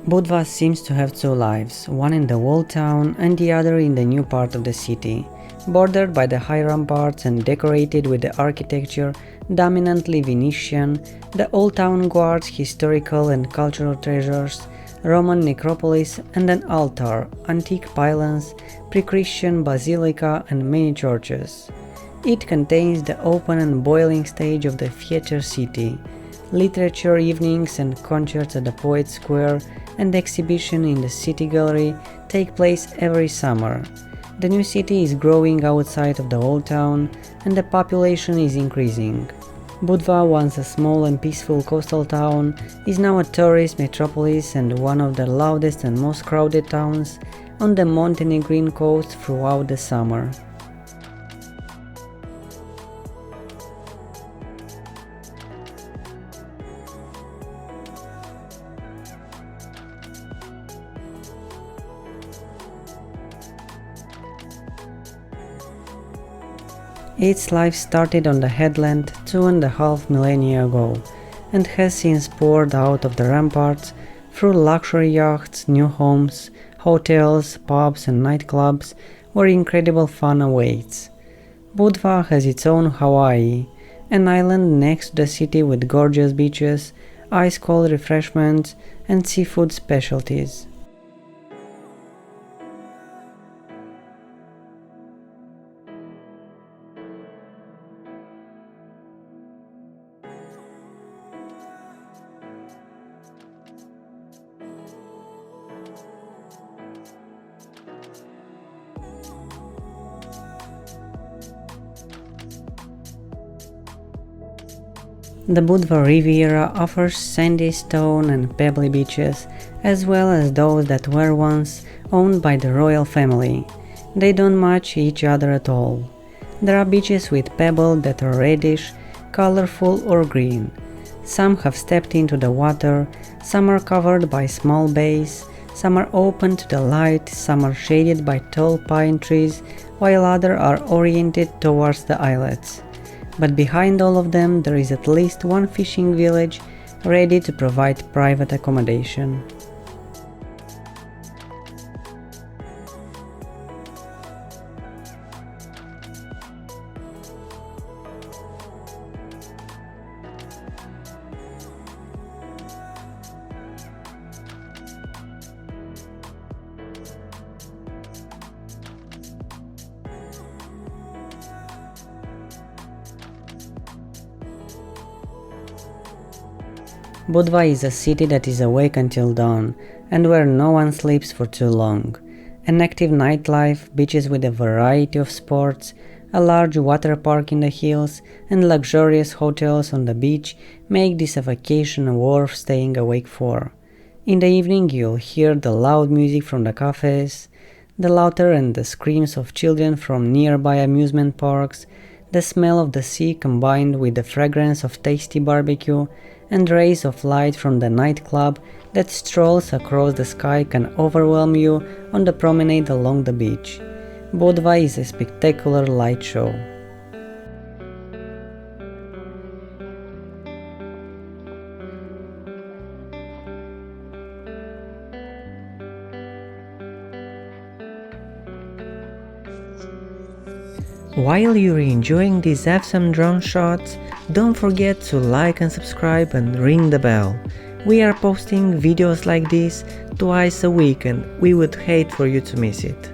Budva seems to have two lives, one in the old town and the other in the new part of the city, bordered by the high ramparts and decorated with the architecture dominantly Venetian. The old town guards historical and cultural treasures, Roman necropolis and an altar, antique pylons, pre-Christian basilica and many churches. It contains the open and boiling stage of the theatre city, literature evenings and concerts at the Poets Square and exhibition in the city gallery take place every summer. The new city is growing outside of the old town and the population is increasing. Budva, once a small and peaceful coastal town, is now a tourist metropolis and one of the loudest and most crowded towns on the Montenegrin coast throughout the summer. Its life started on the headland 2.5 millennia ago and has since poured out of the ramparts through luxury yachts, new homes, hotels, pubs and nightclubs where incredible fun awaits. Budva has its own Hawaii, an island next to the city with gorgeous beaches, ice-cold refreshments and seafood specialties. The Budva riviera offers sandy stone and pebbly beaches, as well as those that were once owned by the royal family. They don't match each other at all. There are beaches with pebbles that are reddish, colorful or green. Some have stepped into the water, some are covered by small bays, some are open to the light, some are shaded by tall pine trees, while others are oriented towards the islets. But behind all of them there is at least one fishing village ready to provide private accommodation. Budva is a city that is awake until dawn, and where no one sleeps for too long. An active nightlife, beaches with a variety of sports, a large water park in the hills, and luxurious hotels on the beach make this a vacation worth staying awake for. In the evening you'll hear the loud music from the cafes, the laughter and the screams of children from nearby amusement parks, the smell of the sea combined with the fragrance of tasty barbecue, and rays of light from the nightclub that strolls across the sky can overwhelm you on the promenade along the beach. Budva is a spectacular light show. While you're enjoying these awesome drone shots, don't forget to like and subscribe and ring the bell. We are posting videos like this twice a week and we would hate for you to miss it.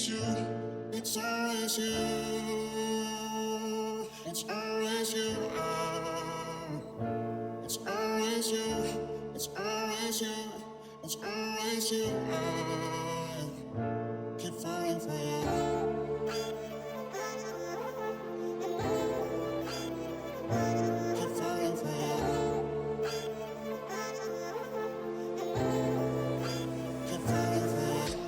always you. It's always you. It's always you. It's always you. It's always you. It's always you. Keep falling for you. Keep falling for you. Keep falling for you.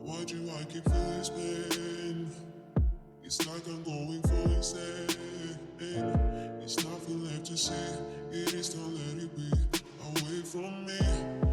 Why do I keep feeling this pain? It's like I'm going for insane. It's nothing left to say. It is, don't let it be away from me.